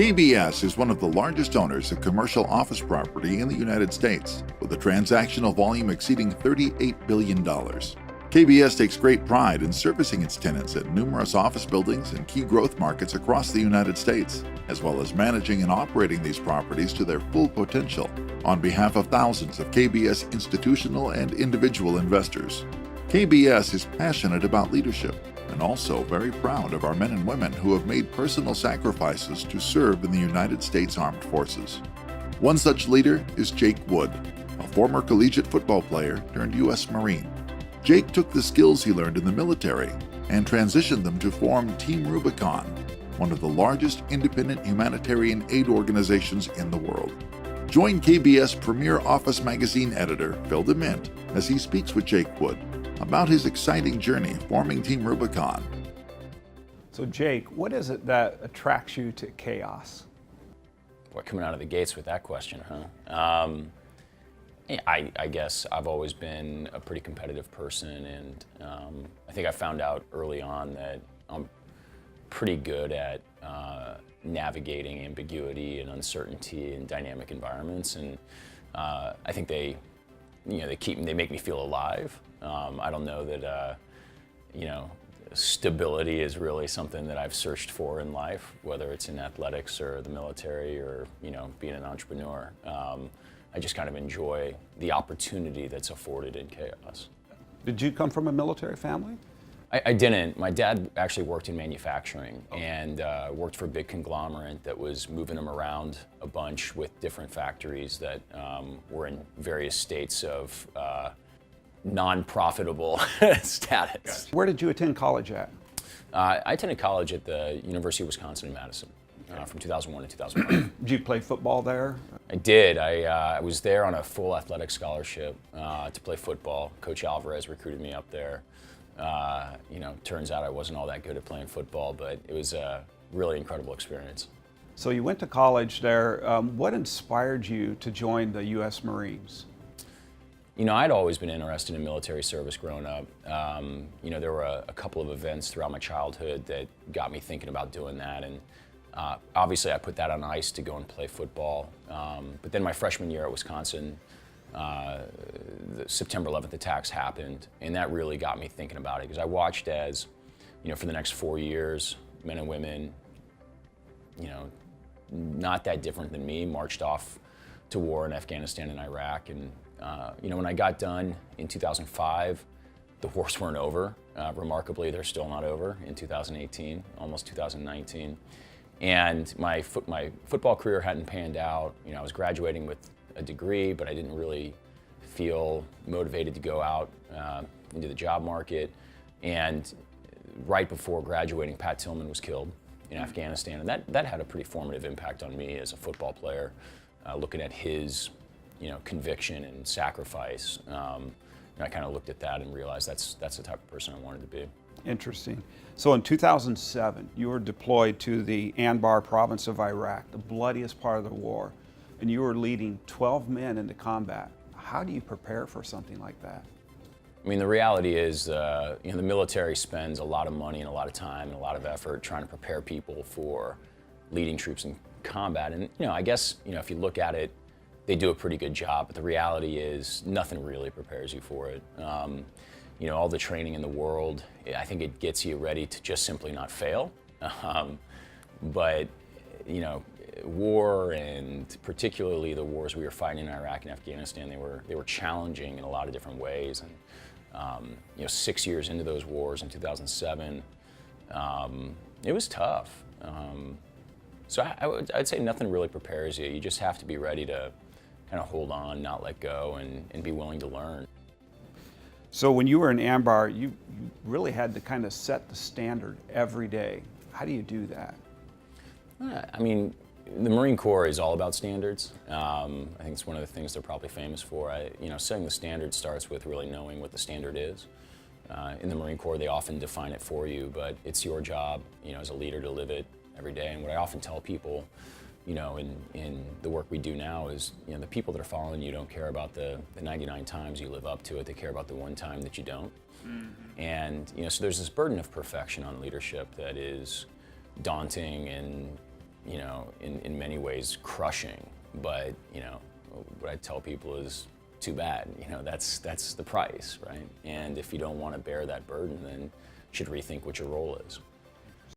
KBS is one of the largest owners of commercial office property in the United States, with a transactional volume exceeding $38 billion. KBS takes great pride in servicing its tenants at numerous office buildings in key growth markets across the United States, as well as managing and operating these properties to their full potential on behalf of thousands of KBS institutional and individual investors. KBS is passionate about leadership and also very proud of our men and women who have made personal sacrifices to serve in the United States Armed Forces. One such leader is Jake Wood, a former collegiate football player turned U.S. Marine. Jake took the skills he learned in the military and transitioned them to form Team Rubicon, one of the largest independent humanitarian aid organizations in the world. Join KBS premier office magazine editor Phil Diment as he speaks with Jake Wood about his exciting journey forming Team Rubicon. So Jake, what is it that attracts you to chaos? Boy, coming out of the gates with that question, huh? I guess I've always been a pretty competitive person, and I think I found out early on that I'm pretty good at navigating ambiguity and uncertainty in dynamic environments, and I think they make me feel alive. I don't know that stability is really something that I've searched for in life, whether it's in athletics or the military or being an entrepreneur. I just kind of enjoy the opportunity that's afforded in chaos. Did you come from a military family? I didn't. My dad actually worked in manufacturing and worked for a big conglomerate that was moving him around a bunch with different factories that were in various states of non-profitable status. Where did you attend college at? I attended college at the University of Wisconsin in Madison from 2001 to 2005. Did you play football there? I did. I was there on a full athletic scholarship to play football. Coach Alvarez recruited me up there. Turns out I wasn't all that good at playing football, but it was a really incredible experience. So you went to college there. What inspired you to join the U.S. Marines? I'd always been interested in military service growing up. There were a couple of events throughout my childhood that got me thinking about doing that, and obviously I put that on ice to go and play football. But then my freshman year at Wisconsin, the September 11th attacks happened, and that really got me thinking about it, because I watched as, for the next 4 years, men and women, not that different than me, marched off to war in Afghanistan and Iraq. And when I got done in 2005, the wars weren't over. Remarkably, they're still not over in 2018, almost 2019. And my football career hadn't panned out. I was graduating with a degree, but I didn't really feel motivated to go out into the job market. And right before graduating, Pat Tillman was killed in Afghanistan, and that had a pretty formative impact on me as a football player, looking at his conviction and sacrifice. I kind of looked at that and realized that's the type of person I wanted to be. Interesting. So in 2007, you were deployed to the Anbar province of Iraq, the bloodiest part of the war, and you were leading 12 men into combat. How do you prepare for something like that? I mean, the reality is, the military spends a lot of money and a lot of time and a lot of effort trying to prepare people for leading troops in combat. And, I guess, if you look at it, they do a pretty good job, but the reality is nothing really prepares you for it. All the training in the world, I think it gets you ready to just simply not fail. But war, and particularly the wars we were fighting in Iraq and Afghanistan, they were challenging in a lot of different ways. And 6 years into those wars in 2007, it was tough. So I'd say nothing really prepares you. You just have to be ready to kind of hold on, not let go, and be willing to learn. So when you were in Anbar, you really had to kind of set the standard every day. How do you do that? I mean, the Marine Corps is all about standards. I think it's one of the things they're probably famous for. Setting the standard starts with really knowing what the standard is. In the Marine Corps, they often define it for you, but it's your job, as a leader, to live it every day. And what I often tell people, in the work we do now is, the people that are following you don't care about the 99 times you live up to it. They care about the one time that you don't. Mm-hmm. And, so there's this burden of perfection on leadership that is daunting and, you know, in many ways crushing. But, you know, what I tell people is, too bad, you know, that's the price, right? And if you don't want to bear that burden, then you should rethink what your role is.